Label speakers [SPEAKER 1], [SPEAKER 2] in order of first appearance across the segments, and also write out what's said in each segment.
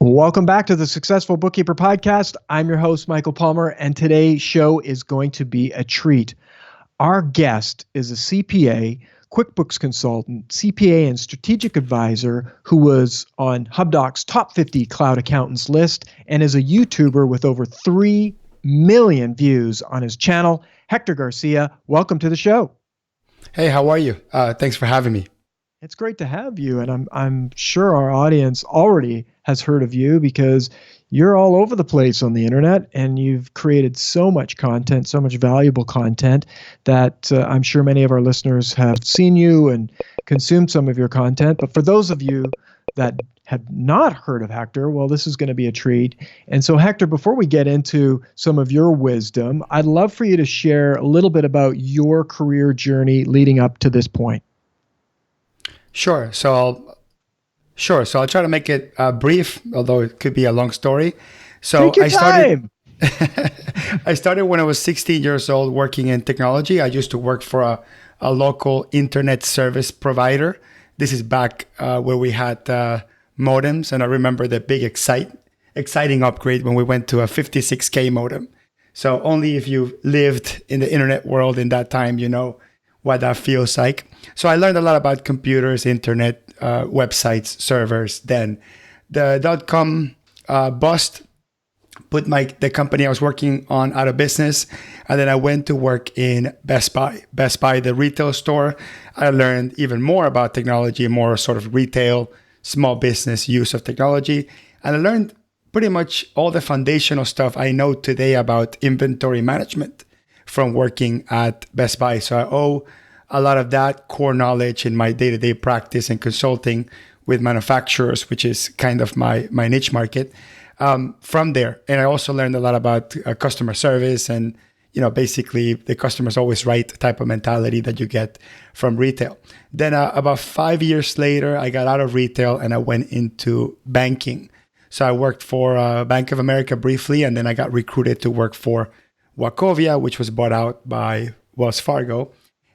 [SPEAKER 1] Welcome back to the Successful Bookkeeper Podcast. I'm your host, Michael Palmer, and today's show is going to be a treat. Our guest is a CPA, QuickBooks consultant, CPA, and strategic advisor who was on HubDoc's top 50 cloud accountants list and is a YouTuber with over 3 million views on his channel. Hector Garcia, welcome to the show.
[SPEAKER 2] Hey, how are you? Thanks for having me.
[SPEAKER 1] It's great to have you, and I'm sure our audience already has heard of you because you're all over the place on the internet, and you've created so much content, so much valuable content that I'm sure many of our listeners have seen you and consumed some of your content. But for those of you that have not heard of Hector, well, this is going to be a treat. And so, Hector, before we get into some of your wisdom, I'd love for you to share a little bit about your career journey leading up to this point.
[SPEAKER 2] Sure. So I'll try to make it brief, although it could be a long story. So
[SPEAKER 1] Take your time.
[SPEAKER 2] I started when I was 16 years old working in technology. I used to work for a local internet service provider. This is back where we had modems, and I remember the big exciting upgrade when we went to a 56K modem. So only if you lived in the internet world in that time, you know what that feels like. So I learned a lot about computers, internet, websites, servers. Then the dot-com bust put the company I was working on out of business. And then I went to work in Best Buy. Best Buy, the retail store. I learned even more about technology, more sort of retail, small business use of technology. And I learned pretty much all the foundational stuff I know today about inventory management from working at Best Buy. So I owe a lot of that core knowledge in my day-to-day practice and consulting with manufacturers, which is kind of my niche market, from there. And I also learned a lot about customer service and, basically the customer's always right type of mentality that you get from retail. Then about 5 years later, I got out of retail and I went into banking. So I worked for Bank of America briefly, and then I got recruited to work for Wachovia, which was bought out by Wells Fargo.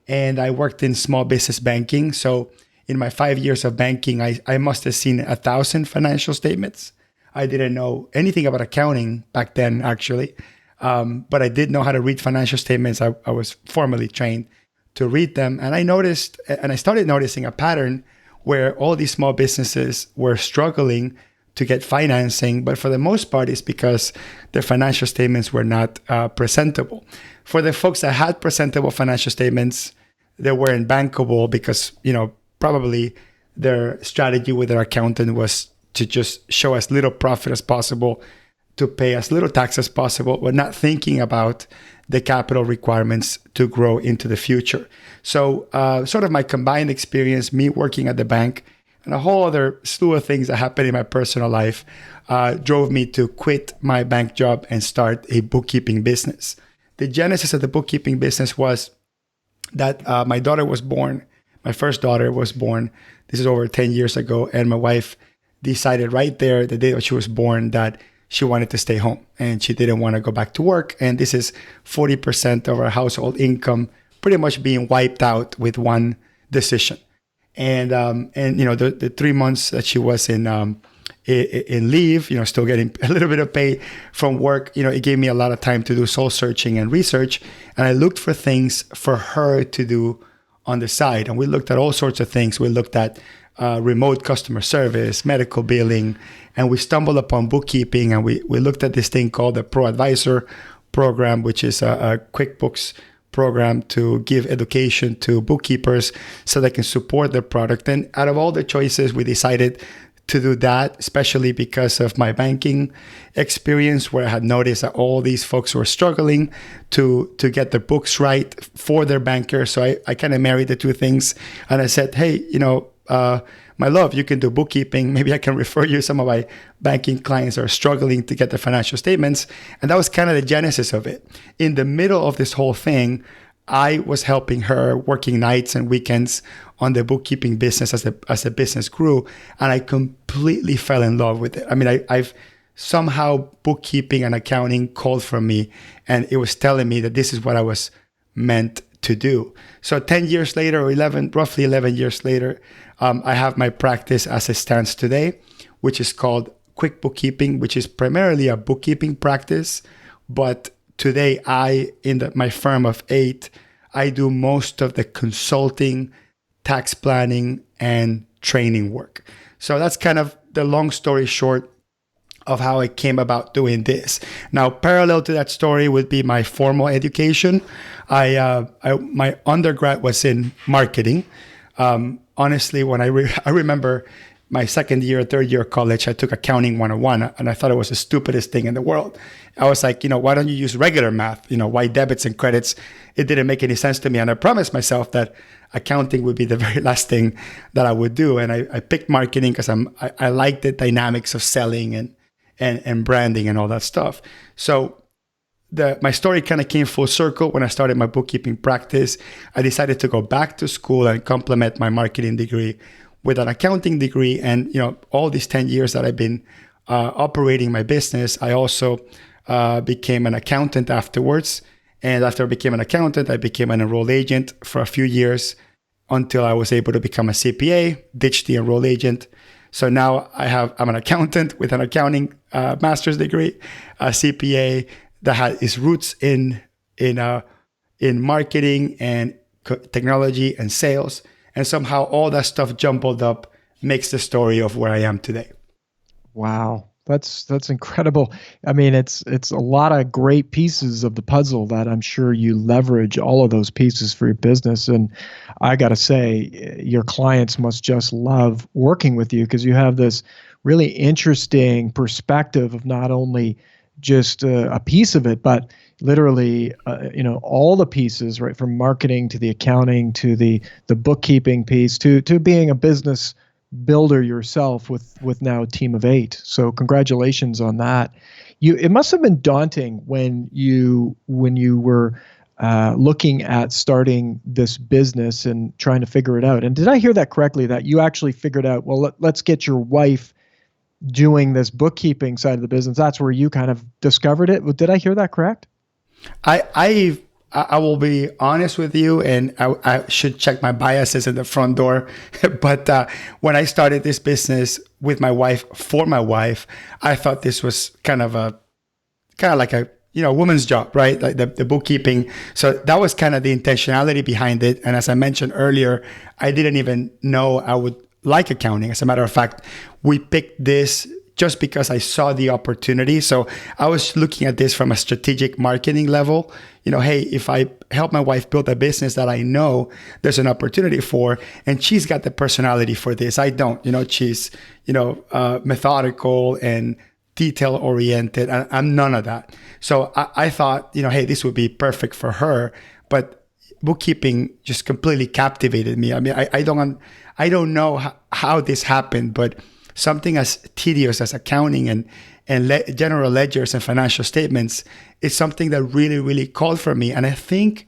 [SPEAKER 2] And I worked in small business banking. So in my 5 years of banking, I must have seen 1,000 financial statements. I didn't know anything about accounting back then, actually. But I did know how to read financial statements. I was formally trained to read them. And I started noticing a pattern where all these small businesses were struggling to get financing, but for the most part, it's because their financial statements were not presentable. For the folks that had presentable financial statements, they weren't bankable because, probably their strategy with their accountant was to just show as little profit as possible, to pay as little tax as possible, but not thinking about the capital requirements to grow into the future. So sort of my combined experience, me working at the bank, and a whole other slew of things that happened in my personal life drove me to quit my bank job and start a bookkeeping business. The genesis of the bookkeeping business was that my daughter was born. My first daughter was born. This is over 10 years ago. And my wife decided right there, the day that she was born, that she wanted to stay home and she didn't want to go back to work. And this is 40% of our household income pretty much being wiped out with one decision. And the 3 months that she was in leave, still getting a little bit of pay from work, it gave me a lot of time to do soul searching and research. And I looked for things for her to do on the side. And we looked at all sorts of things. We looked at remote customer service, medical billing, and we stumbled upon bookkeeping. And we looked at this thing called the Pro Advisor program, which is a QuickBooks program to give education to bookkeepers so they can support their product. And out of all the choices, we decided to do that, especially because of my banking experience, where I had noticed that all these folks were struggling to get their books right for their banker. So I kind of married the two things. And I said, hey, my love, you can do bookkeeping. Maybe I can refer you some of my banking clients that are struggling to get their financial statements. And that was kind of the genesis of it. In the middle of this whole thing, I was helping her working nights and weekends on the bookkeeping business as the business grew. And I completely fell in love with it. I mean, I've somehow bookkeeping and accounting called from me, and it was telling me that this is what I was meant to do. So 10 years later, or roughly 11 years later, I have my practice as it stands today, which is called quick bookkeeping, which is primarily a bookkeeping practice. But today, my firm of 8, I do most of the consulting, tax planning, and training work. So that's kind of the long story short of how I came about doing this. Now, parallel to that story would be my formal education. My undergrad was in marketing. Honestly, when I remember my second year, third year of college, I took accounting 101, and I thought it was the stupidest thing in the world. I was like, why don't you use regular math? Why debits and credits? It didn't make any sense to me. And I promised myself that accounting would be the very last thing that I would do. And I picked marketing because I like the dynamics of selling and branding and all that stuff. So my story kind of came full circle when I started my bookkeeping practice. I decided to go back to school and complement my marketing degree with an accounting degree. And all these 10 years that I've been operating my business, I also became an accountant afterwards. And after I became an accountant, I became an enrolled agent for a few years until I was able to become a CPA, ditch the enrolled agent. So now I'm an accountant with an accounting master's degree, a CPA that has its roots in marketing and technology and sales. And somehow all that stuff jumbled up makes the story of where I am today.
[SPEAKER 1] Wow. That's incredible. I mean, it's a lot of great pieces of the puzzle that I'm sure you leverage all of those pieces for your business. And I got to say, your clients must just love working with you because you have this really interesting perspective of not only just a piece of it, but literally, all the pieces, right, from marketing to the accounting to the bookkeeping piece to being a business builder yourself with now a team of 8. So congratulations on that. It must have been daunting when you were looking at starting this business and trying to figure it out. And did I hear that correctly, that you actually figured out, well, let's get your wife doing this bookkeeping side of the business? That's where you kind of discovered it. Did I hear that correct?
[SPEAKER 2] I will be honest with you, and I should check my biases at the front door. But when I started this business with my wife, for my wife, I thought this was kind of like a woman's job, right? Like the bookkeeping. So that was kind of the intentionality behind it. And as I mentioned earlier, I didn't even know I would like accounting. As a matter of fact, we picked this just because I saw the opportunity. So I was looking at this from a strategic marketing level. Hey, if I help my wife build a business that I know there's an opportunity for, and she's got the personality for this, I don't. She's methodical and detail oriented. I'm none of that. So I thought, hey, this would be perfect for her. But bookkeeping just completely captivated me. I mean, I don't know how this happened, but something as tedious as accounting and general ledgers and financial statements is something that really, really called for me. And I think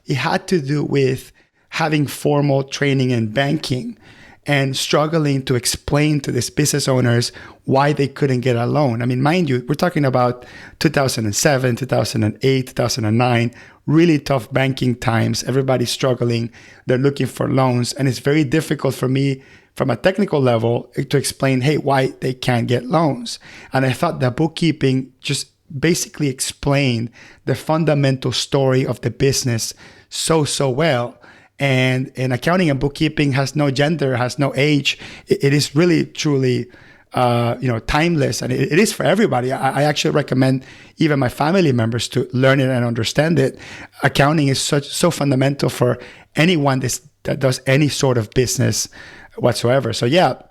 [SPEAKER 2] it had to do with having formal training in banking and struggling to explain to these business owners why they couldn't get a loan. I mean, mind you, we're talking about 2007, 2008, 2009, really tough banking times. Everybody's struggling. They're looking for loans. And it's very difficult for me from a technical level to explain, hey, why they can't get loans. And I thought that bookkeeping just basically explained the fundamental story of the business so well. And accounting and bookkeeping has no gender, has no age. It is really, truly, timeless, and it is for everybody. I actually recommend even my family members to learn it and understand it. Accounting is so fundamental for anyone that does any sort of business whatsoever. So yeah,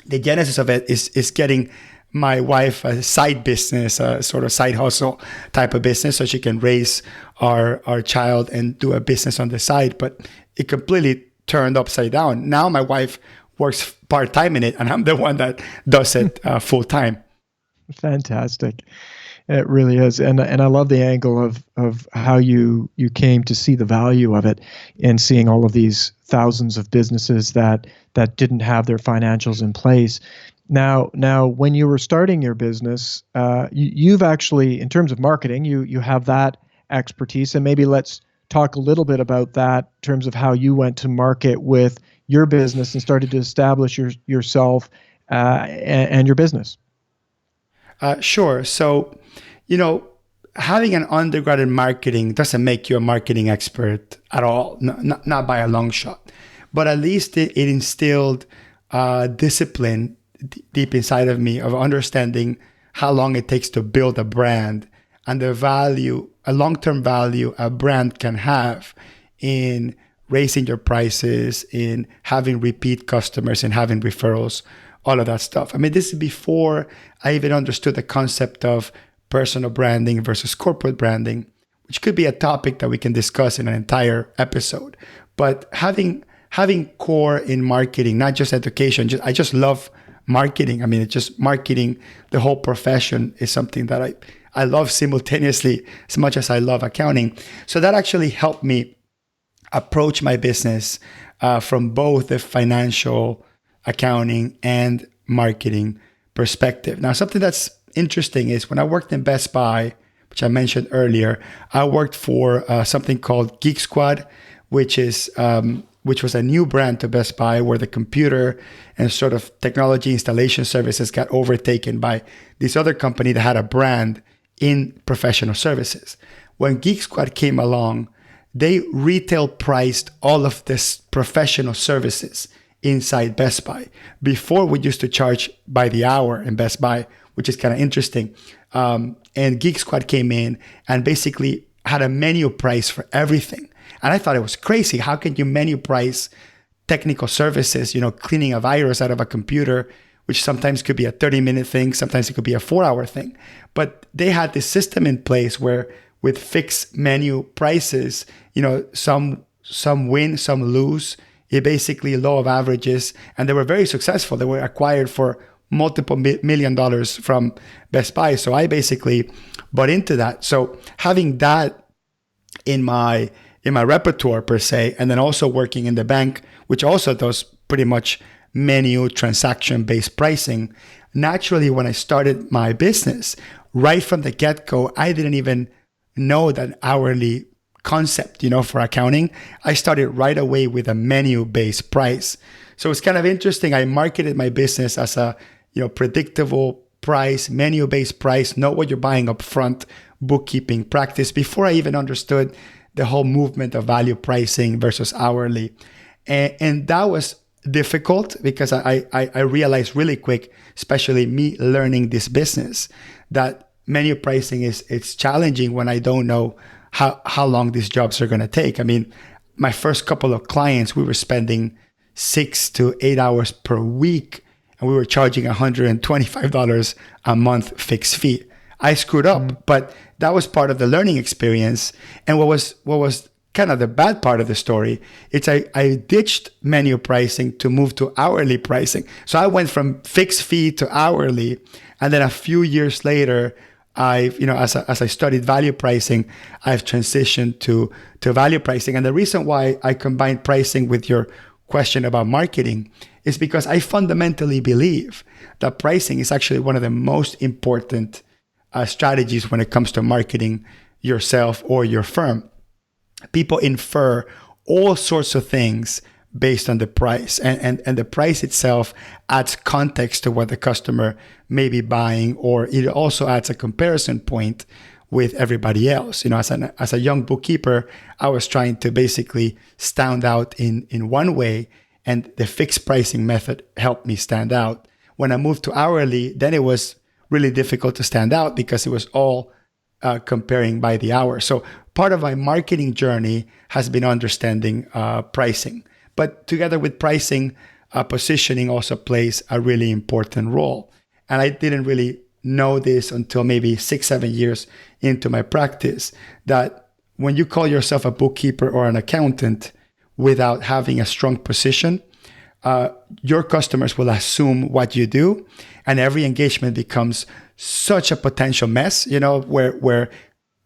[SPEAKER 2] the genesis of it is getting my wife a side business, a sort of side hustle type of business, so she can raise our child and do a business on the side. But it completely turned upside down. Now my wife works part-time in it, and I'm the one that does it full-time.
[SPEAKER 1] Fantastic. It really is. And I love the angle of how you came to see the value of it and seeing all of these thousands of businesses that didn't have their financials in place. Now, when you were starting your business, you've actually, in terms of marketing, you have that expertise. And maybe let's talk a little bit about that in terms of how you went to market with your business and started to establish yourself and your business.
[SPEAKER 2] Sure. So, you know, having an undergrad in marketing doesn't make you a marketing expert at all, not by a long shot. But at least it instilled discipline deep inside of me of understanding how long it takes to build a brand and the value, a long-term value a brand can have in raising your prices, in having repeat customers and having referrals, all of that stuff. I mean, this is before I even understood the concept of personal branding versus corporate branding, which could be a topic that we can discuss in an entire episode. But having core in marketing, not just education, I just love marketing. I mean, it's just marketing, the whole profession is something that I love simultaneously as much as I love accounting. So that actually helped me approach my business from both the financial, accounting, and marketing perspective. Now, something that's interesting is when I worked in Best Buy, which I mentioned earlier, I worked for something called Geek Squad, which was a new brand to Best Buy, where the computer and sort of technology installation services got overtaken by this other company that had a brand in professional services. When Geek Squad came along, they retail priced all of this professional services inside Best Buy. Before, we used to charge by the hour in Best Buy, which is kind of interesting. And Geek Squad came in and basically had a menu price for everything. And I thought it was crazy. How can you menu price technical services, cleaning a virus out of a computer, which sometimes could be a 30-minute thing, sometimes it could be a 4-hour thing. But they had this system in place where with fixed menu prices, some win, some lose. It basically law of averages, and they were very successful. They were acquired for multiple $1 million from Best Buy. So I basically bought into that. So having that in my repertoire per se, and then also working in the bank, which also does pretty much menu transaction-based pricing. Naturally, when I started my business, right from the get-go, I didn't even know that hourly concept, for accounting. I started right away with a menu-based price. So it's kind of interesting. I marketed my business as a, predictable price, menu-based price, know what you're buying up front, bookkeeping practice, before I even understood the whole movement of value pricing versus hourly. And that was difficult because I realized really quick, especially me learning this business, that menu pricing it's challenging when I don't know how long these jobs are going to take. I mean, my first couple of clients, we were spending 6 to 8 hours per week, and we were charging $125 a month fixed fee. I screwed up, but that was part of the learning experience. And what was kind of the bad part of the story, it's I ditched menu pricing to move to hourly pricing. So I went from fixed fee to hourly, and then a few years later, as I studied value pricing, I've transitioned to value pricing. And the reason why I combined pricing with your question about marketing is because I fundamentally believe that pricing is actually one of the most important strategies when it comes to marketing yourself or your firm. People infer all sorts of things based on the price, and the price itself adds context to what the customer may be buying, or it also adds a comparison point with everybody else. As a young bookkeeper, I was trying to basically stand out in one way, and the fixed pricing method helped me stand out. When I moved to hourly, then it was really difficult to stand out because it was all comparing by the hour. So part of my marketing journey has been understanding pricing. But together with pricing, positioning also plays a really important role. And I didn't really know this until maybe 6-7 years into my practice, that when you call yourself a bookkeeper or an accountant without having a strong position, your customers will assume what you do, and every engagement becomes such a potential mess, where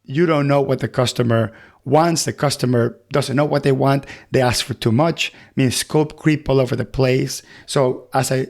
[SPEAKER 2] you don't know what the customer wants. The customer doesn't know what they want. They ask for too much. Scope creep all over the place. So as I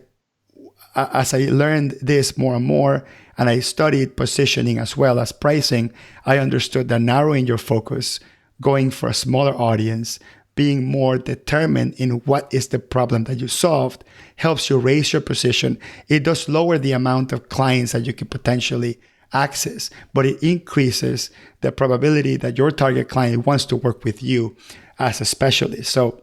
[SPEAKER 2] learned this more and more, and I studied positioning as well as pricing, I understood that narrowing your focus, going for a smaller audience, being more determined in what is the problem that you solved helps you raise your position. It does lower the amount of clients that you can potentially access, but it increases the probability that your target client wants to work with you as a specialist. So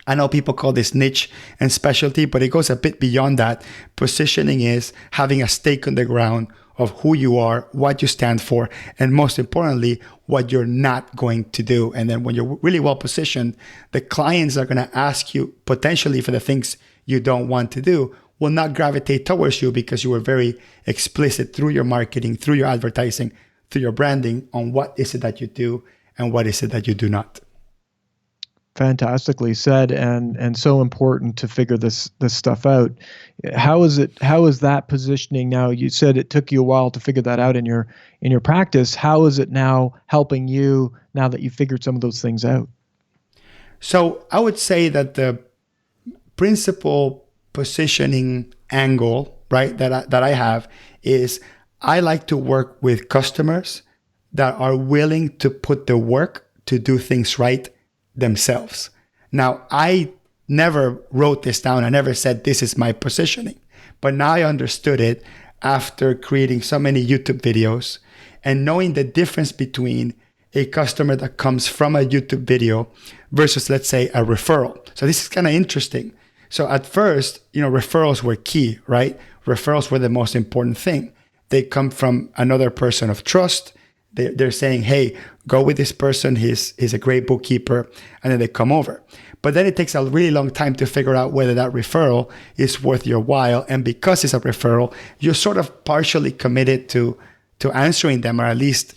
[SPEAKER 2] I know people call this niche and specialty, but it goes a bit beyond that. Positioning is having a stake on the ground of who you are, what you stand for, and most importantly, what you're not going to do. And then when you're really well positioned, the clients are going to ask you potentially for the things you don't want to do, will not gravitate towards you because you were very explicit through your marketing, through your advertising, through your branding on what is it that you do and what is it that you do not.
[SPEAKER 1] Fantastically said, and so important to figure this stuff out. How is that positioning now? You said it took you a while to figure that out in your practice. How is it now helping you now that you figured some of those things out?
[SPEAKER 2] So I would say that the principal positioning angle, right, that I have is I like to work with customers that are willing to put the work to do things right themselves. Now, I never wrote this down. I never said this is my positioning, but now I understood it after creating so many YouTube videos and knowing the difference between a customer that comes from a YouTube video versus, let's say, a referral. So this is kind of interesting. So at first, referrals were key, right? Referrals were the most important thing. They come from another person of trust. They're saying, hey, go with this person. He's a great bookkeeper. And then they come over. But then it takes a really long time to figure out whether that referral is worth your while. And because it's a referral, you're sort of partially committed to answering them, or at least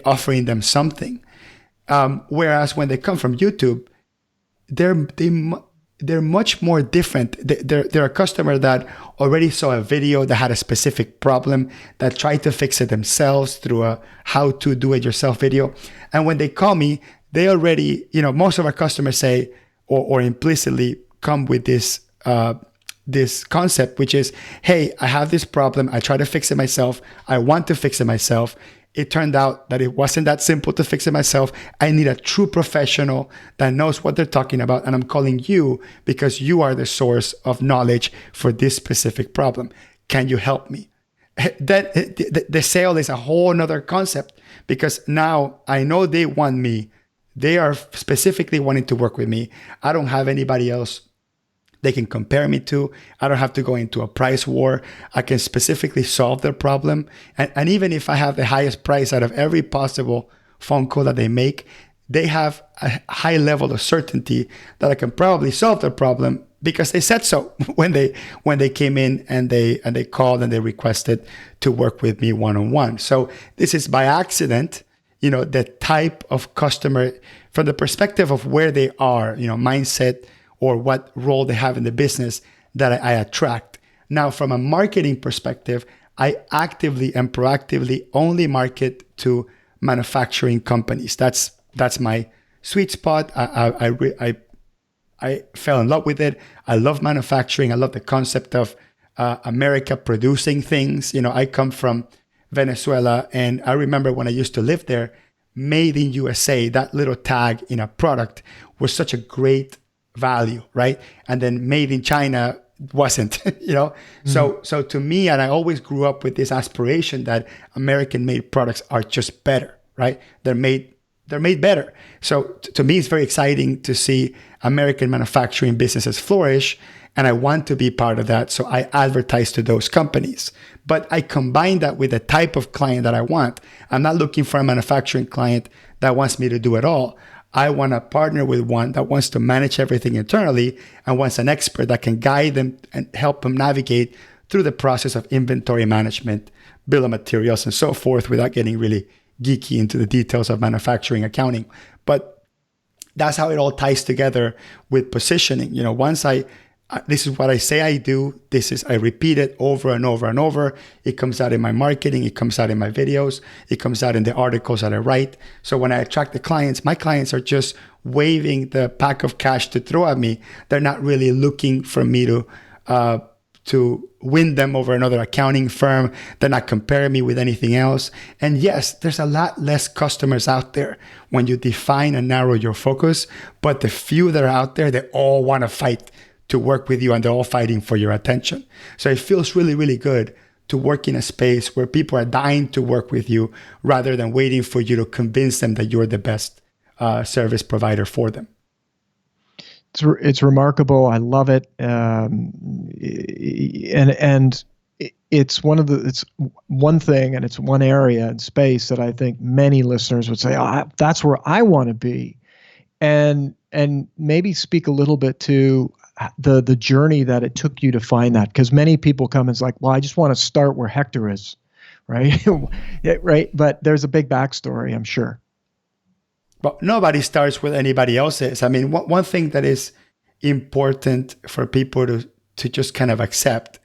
[SPEAKER 2] offering them something. Whereas when they come from YouTube, they're much more different. They're a customer that already saw a video that had a specific problem, that tried to fix it themselves through a how to do it yourself video. And when they call me, they already, most of our customers say, or implicitly come with this concept, which is, hey, I have this problem. I try to fix it myself. I want to fix it myself. It turned out that it wasn't that simple to fix it myself. I need a true professional that knows what they're talking about. And I'm calling you because you are the source of knowledge for this specific problem. Can you help me? The sale is a whole nother concept, because now I know they want me. They are specifically wanting to work with me. I don't have anybody else they can compare me to. I don't have to go into a price war. I can specifically solve their problem. And even if I have the highest price out of every possible phone call that they make, they have a high level of certainty that I can probably solve their problem because they said so when they came in and they called and they requested to work with me one-on-one. So this is by accident, the type of customer from the perspective of where they are, mindset, or what role they have in the business that I attract. Now, from a marketing perspective, I actively and proactively only market to manufacturing companies. That's my sweet spot. I fell in love with it. I love manufacturing. I love the concept of America producing things. I come from Venezuela, and I remember when I used to live there, made in USA, that little tag in a product was such a great value, right? And then made in China wasn't, Mm-hmm. So to me, and I always grew up with this aspiration that American made products are just better, right? They're made better. So to me, it's very exciting to see American manufacturing businesses flourish. And I want to be part of that. So I advertise to those companies, but I combine that with the type of client that I want. I'm not looking for a manufacturing client that wants me to do it all. I want to partner with one that wants to manage everything internally and wants an expert that can guide them and help them navigate through the process of inventory management, bill of materials, and so forth, without getting really geeky into the details of manufacturing accounting. But that's how it all ties together with positioning. This is what I say I do. I repeat it over and over and over. It comes out in my marketing. It comes out in my videos. It comes out in the articles that I write. So when I attract the clients, my clients are just waving the pack of cash to throw at me. They're not really looking for me to to win them over another accounting firm. They're not comparing me with anything else. And yes, there's a lot less customers out there when you define and narrow your focus. But the few that are out there, they all want to fight to work with you, and they're all fighting for your attention. So it feels really, really good to work in a space where people are dying to work with you rather than waiting for you to convince them that you're the best service provider for them.
[SPEAKER 1] It's remarkable. I love it. And it's one thing, and it's one area and space that I think many listeners would say, oh, that's where I want to be. And maybe speak a little bit to the journey that it took you to find that, because many people come and it's like, well, I just want to start where Hector is, right? Right. But there's a big backstory, I'm sure.
[SPEAKER 2] But nobody starts with anybody else's. I mean, one thing that is important for people to just kind of accept,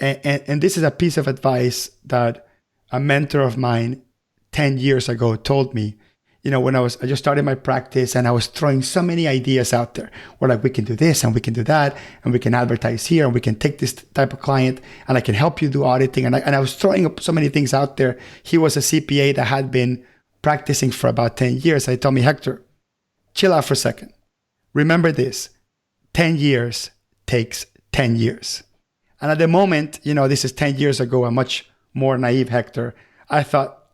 [SPEAKER 2] and this is a piece of advice that a mentor of mine 10 years ago told me, when I just started my practice and I was throwing so many ideas out there. We're like, we can do this and we can do that and we can advertise here and we can take this type of client and I can help you do auditing. And I was throwing up so many things out there. He was a CPA that had been practicing for about 10 years. He told me, Hector, chill out for a second. Remember this, 10 years takes 10 years. And at the moment, this is 10 years ago, a much more naive Hector.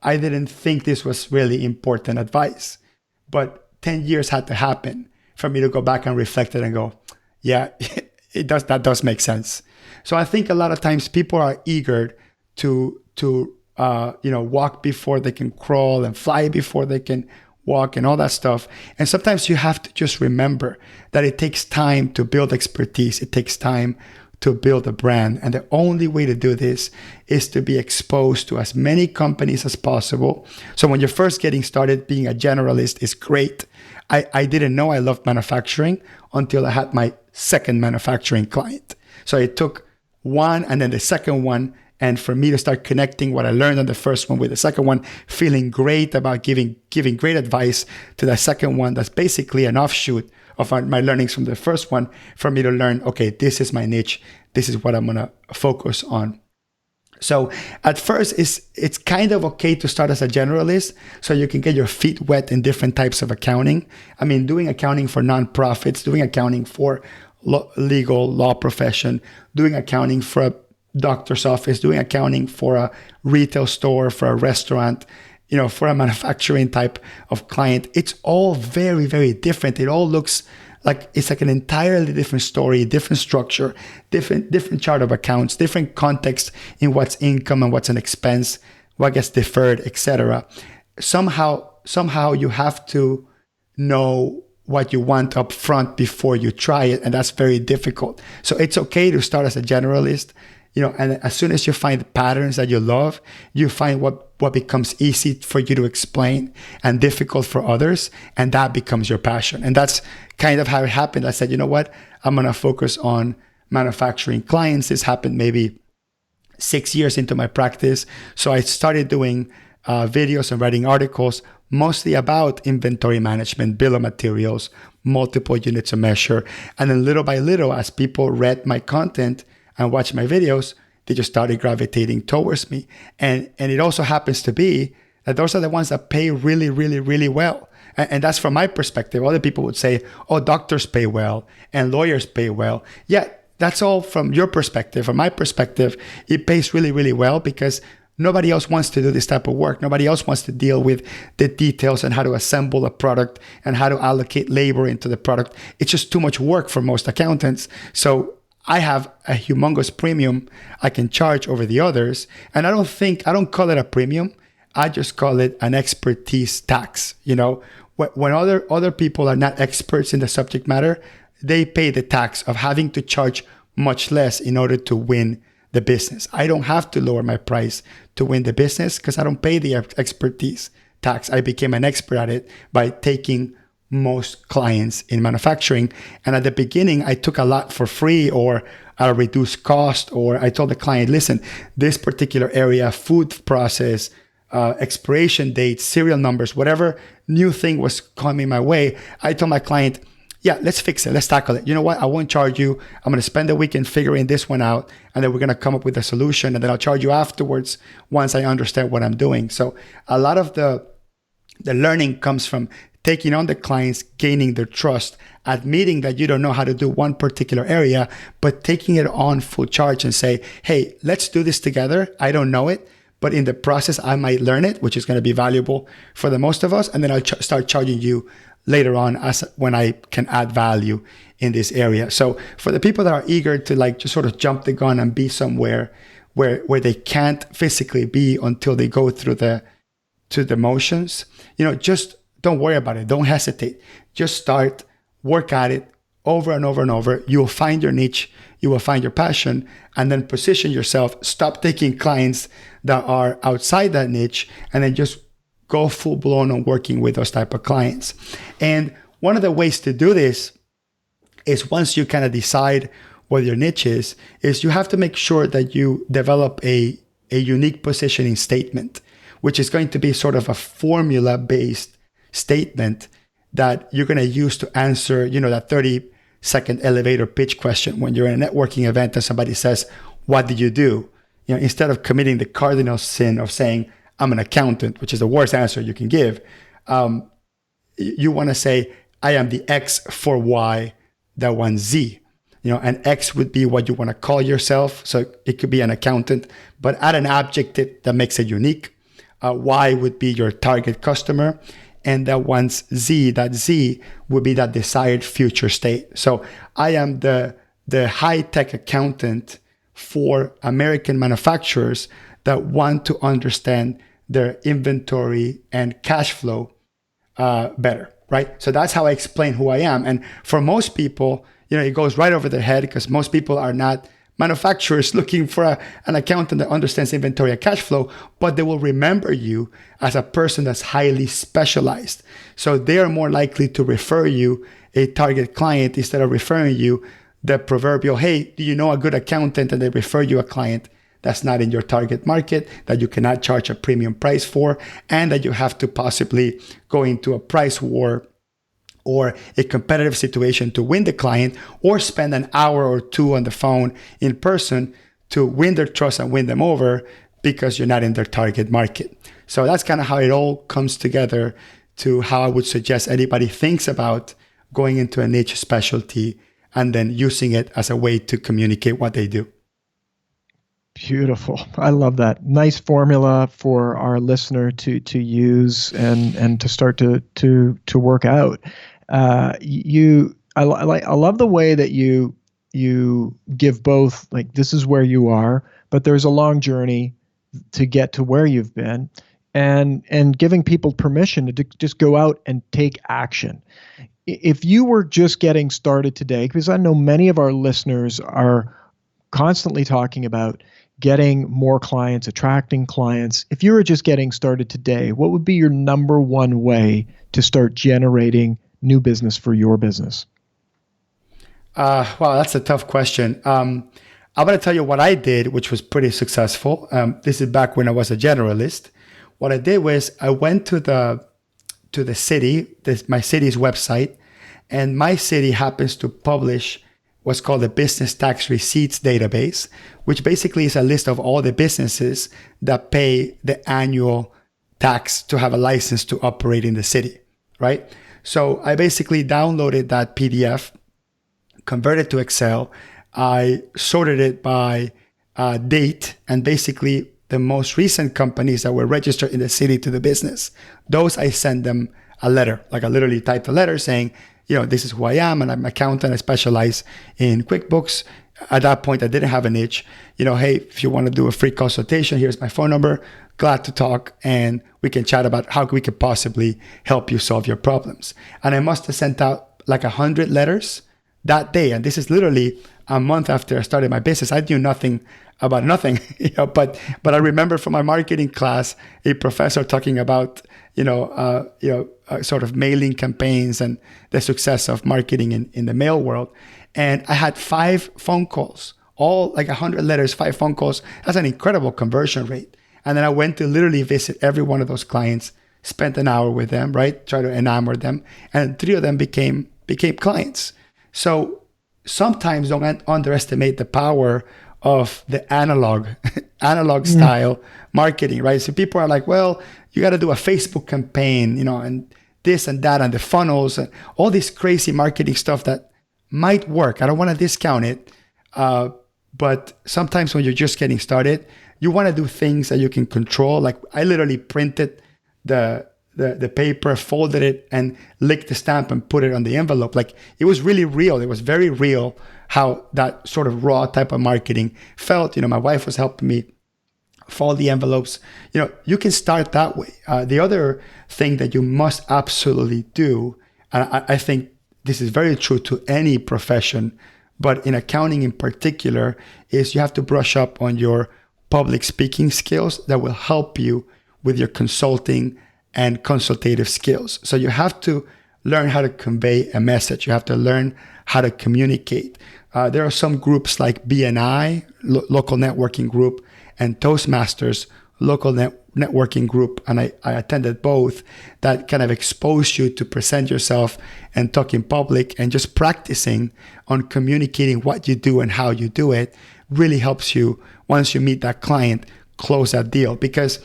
[SPEAKER 2] I didn't think this was really important advice, but 10 years had to happen for me to go back and reflect it and go, yeah, that does make sense. So I think a lot of times people are eager to walk before they can crawl and fly before they can walk and all that stuff. And sometimes you have to just remember that it takes time to build expertise. It takes time to build a brand. And the only way to do this is to be exposed to as many companies as possible. So when you're first getting started, being a generalist is great. I didn't know I loved manufacturing until I had my second manufacturing client. So it took one and then the second one, and for me to start connecting what I learned on the first one with the second one, feeling great about giving great advice to the second one, that's basically an offshoot of my learnings from the first one, for me to learn, okay, this is my niche. This is what I'm going to focus on. So at first, it's kind of okay to start as a generalist so you can get your feet wet in different types of accounting. I mean, doing accounting for nonprofits, doing accounting for legal law profession, doing accounting for a doctor's office, doing accounting for a retail store, for a restaurant, for a manufacturing type of client. It's all very, very different. It all looks like it's like an entirely different story, different structure, different chart of accounts, different context in what's income and what's an expense, what gets deferred, etc. Somehow you have to know what you want up front before you try it, and that's very difficult. So it's okay to start as a generalist. And as soon as you find patterns that you love, you find what becomes easy for you to explain and difficult for others, and that becomes your passion. And that's kind of how it happened. I said, you know what? I'm going to focus on manufacturing clients. This happened maybe 6 years into my practice. So I started doing videos and writing articles mostly about inventory management, bill of materials, multiple units of measure. And then little by little, as people read my content and watch my videos, they just started gravitating towards me. And it also happens to be that those are the ones that pay really, really, really well. And that's from my perspective. Other people would say, oh, doctors pay well and lawyers pay well. Yeah, that's all from your perspective. From my perspective, it pays really, really well because nobody else wants to do this type of work. Nobody else wants to deal with the details and how to assemble a product and how to allocate labor into the product. It's just too much work for most accountants. So I have a humongous premium I can charge over the others. And I don't call it a premium. I just call it an expertise tax. When other people are not experts in the subject matter, they pay the tax of having to charge much less in order to win the business. I don't have to lower my price to win the business because I don't pay the expertise tax. I became an expert at it by taking most clients in manufacturing. And at the beginning, I took a lot for free or at a reduced cost, or I told the client, listen, this particular area, food process, expiration dates, serial numbers, whatever new thing was coming my way, I told my client, yeah, let's fix it. Let's tackle it. You know what? I won't charge you. I'm going to spend the weekend figuring this one out, and then we're going to come up with a solution, and then I'll charge you afterwards once I understand what I'm doing. So a lot of the learning comes from taking on the clients, gaining their trust, admitting that you don't know how to do one particular area, but taking it on full charge and say, hey, let's do this together. I don't know it, but in the process, I might learn it, which is going to be valuable for the most of us. And then I'll start charging you later on as when I can add value in this area. So for the people that are eager to like just sort of jump the gun and be somewhere where they can't physically be until they go through the motions, just don't worry about it. Don't hesitate. Just start, work at it over and over and over. You will find your niche. You will find your passion, and then position yourself. Stop taking clients that are outside that niche, and then just go full blown on working with those type of clients. And one of the ways to do this is once you kind of decide what your niche is you have to make sure that you develop a unique positioning statement, which is going to be sort of a formula based statement that you're going to use to answer, that 30-second elevator pitch question when you're in a networking event and somebody says, what did you do? Instead of committing the cardinal sin of saying, I'm an accountant, which is the worst answer you can give. You want to say, I am the X for Y that wants Z. And X would be what you want to call yourself. So it could be an accountant, but add an adjective that makes it unique. Y would be your target customer. And that wants Z, that Z would be that desired future state. So I am the high-tech accountant for American manufacturers that want to understand their inventory and cash flow better, right? So that's how I explain who I am. And for most people, it goes right over their head because most people are not manufacturers looking for an accountant that understands inventory and cash flow, but they will remember you as a person that's highly specialized. So they are more likely to refer you a target client instead of referring you the proverbial, hey, do you know a good accountant? And they refer you a client that's not in your target market, that you cannot charge a premium price for, and that you have to possibly go into a price war or a competitive situation to win the client, or spend an hour or two on the phone in person to win their trust and win them over because you're not in their target market. So that's kind of how it all comes together to how I would suggest anybody thinks about going into a niche specialty and then using it as a way to communicate what they do.
[SPEAKER 1] Beautiful. I love that. Nice formula for our listener to use and to start to work out. I love the way that you give both, like, this is where you are, but there's a long journey to get to where you've been, and giving people permission to just go out and take action. If you were just getting started today, because I know many of our listeners are constantly talking about getting more clients, attracting clients. If you were just getting started today, what would be your number one way to start generating new business for your business?
[SPEAKER 2] Wow, that's a tough question. I'm going to tell you what I did, which was pretty successful. This is back when I was a generalist. What I did was I went to the city, my city's website, and my city happens to publish what's called the Business Tax Receipts Database, which basically is a list of all the businesses that pay the annual tax to have a license to operate in the city, right? So I basically downloaded that PDF, converted to Excel. I sorted it by date, and basically the most recent companies that were registered in the city to the business, those I send them a letter. Like, I literally typed a letter saying, this is who I am, and I'm an accountant. I specialize in QuickBooks. At that point, I didn't have a niche. Hey, if you want to do a free consultation, here's my phone number. Glad to talk, and we can chat about how we could possibly help you solve your problems. And I must have sent out like 100 letters that day. And this is literally a month after I started my business. I knew nothing about nothing, but I remember from my marketing class, a professor talking about, sort of mailing campaigns and the success of marketing in the mail world. And I had 5 phone calls, all like 100 letters, 5 phone calls. That's an incredible conversion rate. And then I went to literally visit every one of those clients, spent an hour with them, right? Try to enamor them. And 3 of them became became clients. So sometimes don't underestimate the power of the analog style marketing, right? So people are like, well, you got to do a Facebook campaign, and this and that, and the funnels and all this crazy marketing stuff that might work. I don't want to discount it. But sometimes when you're just getting started, you want to do things that you can control. Like I literally printed the paper, folded it, and licked the stamp and put it on the envelope. Like it was really real. It was very real how that sort of raw type of marketing felt. My wife was helping me fold the envelopes. You can start that way. The other thing that you must absolutely do, and I think this is very true to any profession, but in accounting in particular, is you have to brush up on your public speaking skills that will help you with your consulting and consultative skills. So you have to learn how to convey a message. You have to learn how to communicate. There are some groups like BNI, local networking group, and Toastmasters, local networking group, and I attended both, that kind of expose you to present yourself and talk in public, and just practicing on communicating what you do and how you do it really helps you, once you meet that client, close that deal. Because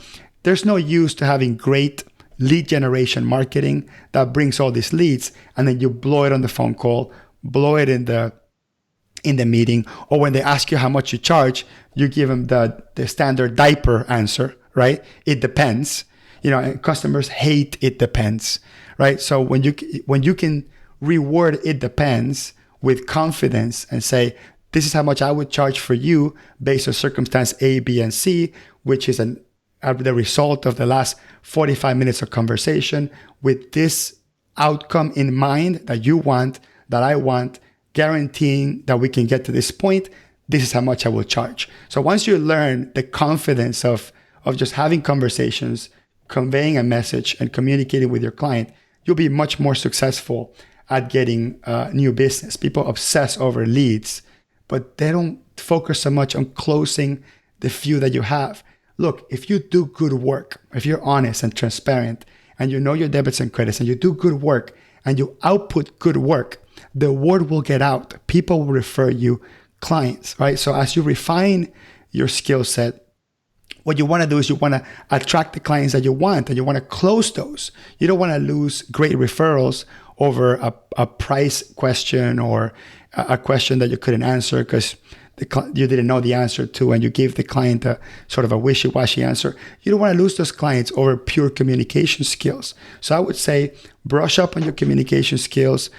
[SPEAKER 2] there's no use to having great lead generation marketing that brings all these leads, and then you blow it on the phone call, blow it in the meeting, or when they ask you how much you charge, you give them the standard diaper answer, right? It depends. And customers hate it depends, right? So when you can reward it depends with confidence and say, this is how much I would charge for you based on circumstance A, B, and C, which is the result of the last 45 minutes of conversation, with this outcome in mind that you want, that I want, guaranteeing that we can get to this point, this is how much I will charge. So once you learn the confidence of just having conversations, conveying a message, and communicating with your client, you'll be much more successful at getting new business. People obsess over leads, but they don't focus so much on closing the few that you have. Look, if you do good work, if you're honest and transparent, and you know your debits and credits, and you do good work, and you output good work, the word will get out. People will refer you clients, right? So as you refine your skill set, what you want to do is you want to attract the clients that you want, and you want to close those. You don't want to lose great referrals over a price question or a question that you couldn't answer because you didn't know the answer to, and you gave the client a sort of a wishy-washy answer. You don't want to lose those clients over pure communication skills. So I would say brush up on your communication skills,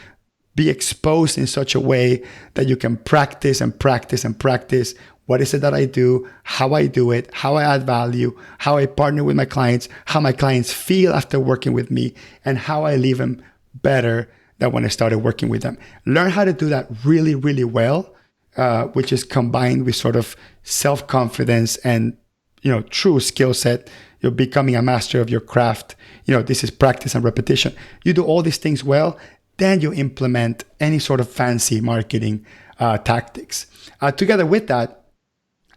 [SPEAKER 2] be exposed in such a way that you can practice and practice and practice. What is it that I do, how I do it, how I add value, how I partner with my clients, how my clients feel after working with me, and how I leave them better than when I started working with them. Learn how to do that really, really well, which is combined with sort of self-confidence and, true skill set. You're becoming a master of your craft. This is practice and repetition. You do all these things well, then you implement any sort of fancy marketing tactics. Together with that,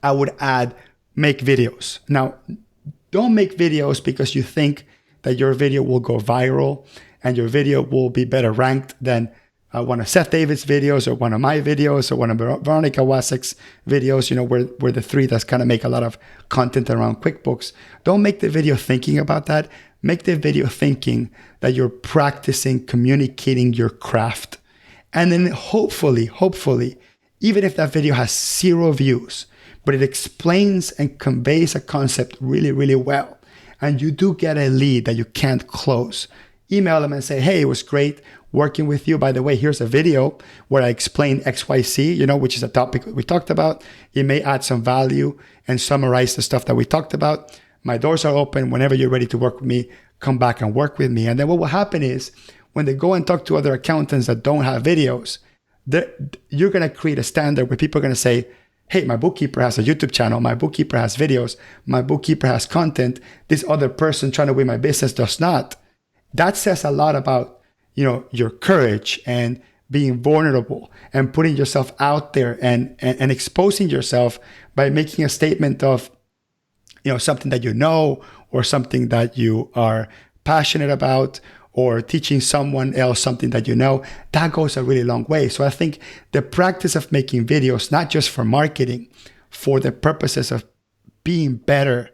[SPEAKER 2] I would add make videos. Now, don't make videos because you think that your video will go viral and your video will be better ranked than one of Seth David's videos or one of my videos or one of Veronica Wasek's videos, we're the three that's kind of make a lot of content around QuickBooks. Don't make the video thinking about that. Make the video thinking that you're practicing communicating your craft. And then hopefully, even if that video has 0 views, but it explains and conveys a concept really, really well, and you do get a lead that you can't close, email them and say, hey, it was great working with you. By the way, here's a video where I explain XYZ, which is a topic we talked about. It may add some value and summarize the stuff that we talked about. My doors are open. Whenever you're ready to work with me, come back and work with me. And then what will happen is when they go and talk to other accountants that don't have videos, you're going to create a standard where people are going to say, hey, my bookkeeper has a YouTube channel. My bookkeeper has videos. My bookkeeper has content. This other person trying to win my business does not. That says a lot about, your courage and being vulnerable and putting yourself out there and exposing yourself by making a statement of, something that or something that you are passionate about, or teaching someone else something that you know, that goes a really long way. So I think the practice of making videos, not just for marketing, for the purposes of being better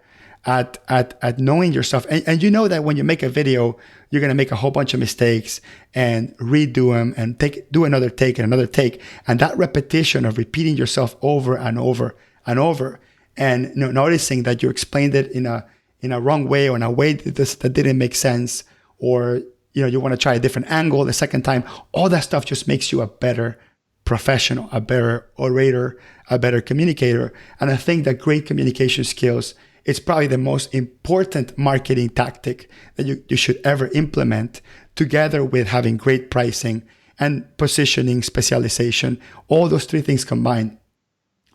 [SPEAKER 2] at knowing yourself. And you know that when you make a video, you're going to make a whole bunch of mistakes and redo them and do another take and another take. And that repetition of repeating yourself over and over and over, and noticing that you explained it in a wrong way, or in a way that didn't make sense, or you want to try a different angle the second time, all that stuff just makes you a better professional, a better orator, a better communicator. And I think that great communication skills, it's probably the most important marketing tactic that you should ever implement, together with having great pricing and positioning, specialization. All those three things combined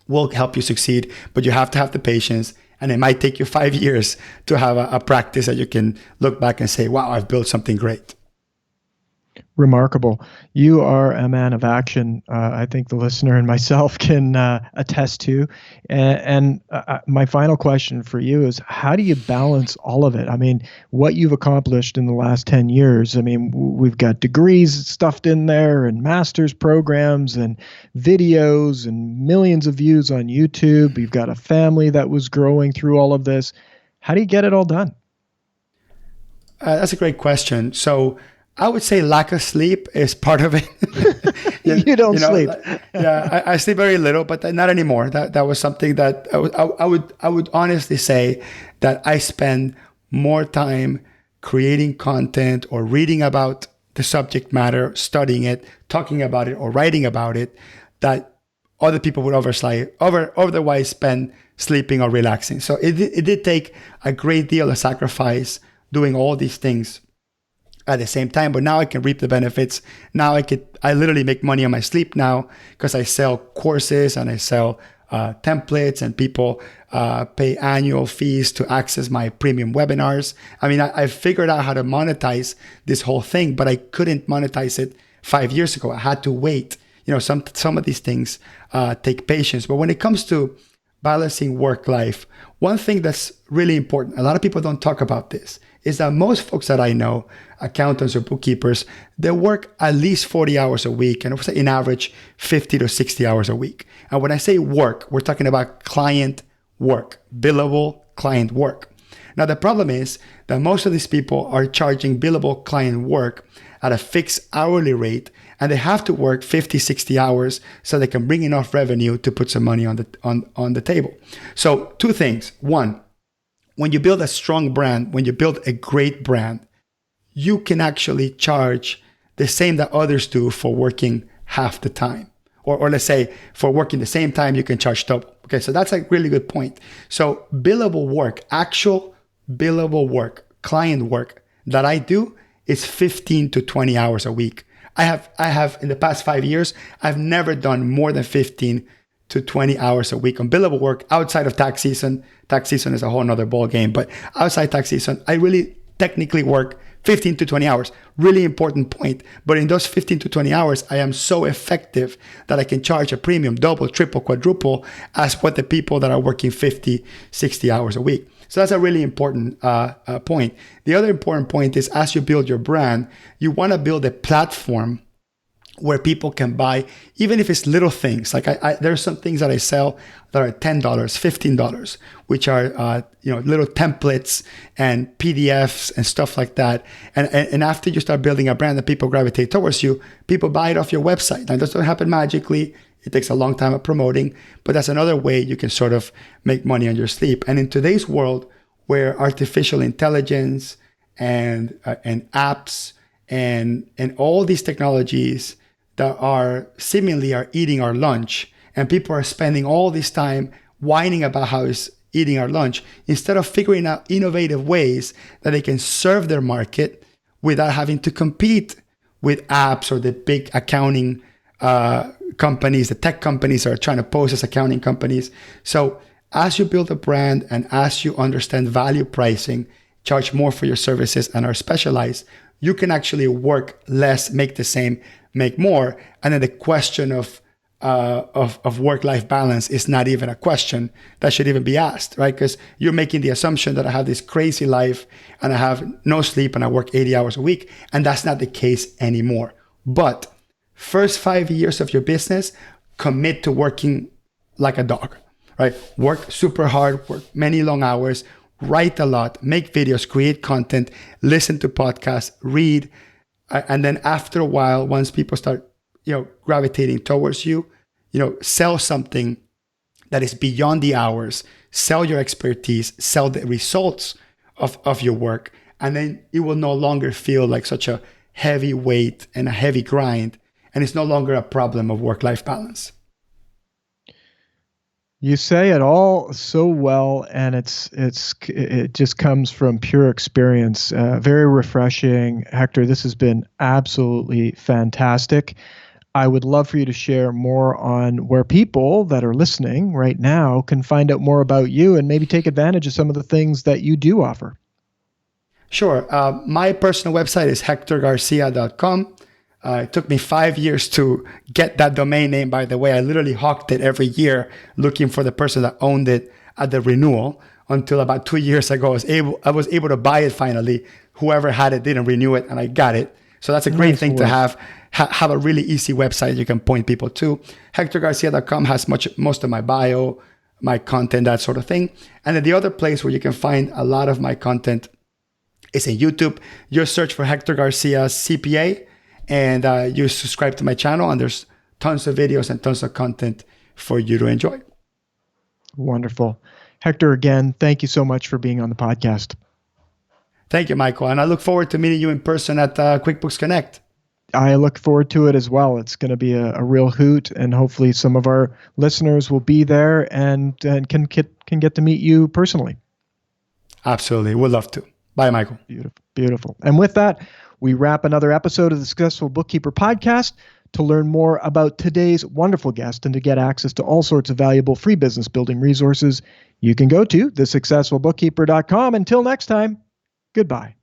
[SPEAKER 2] will help you succeed, but you have to have the patience. And it might take you 5 years to have a practice that you can look back and say, wow, I've built something great.
[SPEAKER 1] Remarkable. You are a man of action. I think the listener and myself can attest to. And my final question for you is, how do you balance all of it? I mean, what you've accomplished in the last 10 years, I mean, we've got degrees stuffed in there, and master's programs and videos and millions of views on YouTube. You've got a family that was growing through all of this. How do you get it all done?
[SPEAKER 2] That's a great question. So I would say lack of sleep is part of it.
[SPEAKER 1] You don't sleep.
[SPEAKER 2] Yeah, I sleep very little, but not anymore. That was something that I would honestly say that I spend more time creating content or reading about the subject matter, studying it, talking about it, or writing about it, that other people would otherwise spend sleeping or relaxing. So it did take a great deal of sacrifice doing all these things at the same time, but now I can reap the benefits. Now I literally make money on my sleep now, because I sell courses and I sell templates, and people pay annual fees to access my premium webinars. I mean, I figured out how to monetize this whole thing, but I couldn't monetize it 5 years ago. I had to wait. Some of these things take patience. But when it comes to balancing work life, one thing that's really important, a lot of people don't talk about this, is that most folks that I know, accountants or bookkeepers, they work at least 40 hours a week, and in average 50 to 60 hours a week. And when I say work, we're talking about client work, billable client work. Now, the problem is that most of these people are charging billable client work at a fixed hourly rate, and they have to work 50, 60 hours so they can bring enough revenue to put some money on the table. So two things. One, when you build a strong brand, when you build a great brand, you can actually charge the same that others do for working half the time. Or let's say for working the same time, you can charge double. Okay, so that's a really good point. So billable work, actual billable work, client work that I do is 15 to 20 hours a week. I have in the past 5 years, I've never done more than 15 to 20 hours a week on billable work outside of tax season. Tax season is a whole nother ball game, but outside tax season, I really technically work 15 to 20 hours. Really important point. But in those 15 to 20 hours, I am so effective that I can charge a premium, double, triple, quadruple, as what the people that are working 50, 60 hours a week. So that's a really important point. The other important point is, as you build your brand, you want to build a platform where people can buy, even if it's little things. Like there's some things that I sell that are $10, $15, which are little templates and PDFs and stuff like that. And after you start building a brand that people gravitate towards you, people buy it off your website. Now, it doesn't happen magically. It takes a long time of promoting, but that's another way you can sort of make money on your sleep. And in today's world, where artificial intelligence and apps and all these technologies that are seemingly eating our lunch, and people are spending all this time whining about how it's eating our lunch, instead of figuring out innovative ways that they can serve their market without having to compete with apps or the big accounting companies, the tech companies that are trying to pose as accounting companies. So as you build a brand and as you understand value pricing, charge more for your services, and are specialized, you can actually work less, make the same, make more. And then the question of of work-life balance is not even a question that should even be asked, right? Because you're making the assumption that I have this crazy life and I have no sleep and I work 80 hours a week, and that's not the case anymore. But first 5 years of your business, commit to working like a dog, right? Work super hard, work many long hours, write a lot, make videos, create content, listen to podcasts, read, and then after a while, once people start gravitating towards you, sell something that is beyond the hours, sell your expertise, sell the results of your work. And then it will no longer feel like such a heavy weight and a heavy grind. And it's no longer a problem of work-life balance.
[SPEAKER 1] You say it all so well, and it just comes from pure experience. Very refreshing, Hector. This has been absolutely fantastic. I would love for you to share more on where people that are listening right now can find out more about you and maybe take advantage of some of the things that you do offer.
[SPEAKER 2] Sure. My personal website is hectorgarcia.com. It took me 5 years to get that domain name, by the way. I literally hawked it every year looking for the person that owned it at the renewal until about 2 years ago. I was able to buy it finally. Whoever had it didn't renew it, and I got it. So that's a great thing to have a really easy website you can point people to. HectorGarcia.com has most of my bio, my content, that sort of thing. And then the other place where you can find a lot of my content is in YouTube. Just search for Hector Garcia CPA, and you subscribe to my channel, and there's tons of videos and tons of content for you to enjoy.
[SPEAKER 1] Wonderful. Hector, again, thank you so much for being on the podcast.
[SPEAKER 2] Thank you, Michael. And I look forward to meeting you in person at QuickBooks Connect.
[SPEAKER 1] I look forward to it as well. It's going to be a real hoot, and hopefully some of our listeners will be there and can get to meet you personally.
[SPEAKER 2] Absolutely. We'd love to. Bye, Michael.
[SPEAKER 1] Beautiful. Beautiful. And with that, we wrap another episode of the Successful Bookkeeper podcast. To learn more about today's wonderful guest and to get access to all sorts of valuable free business building resources, you can go to thesuccessfulbookkeeper.com. Until next time, goodbye.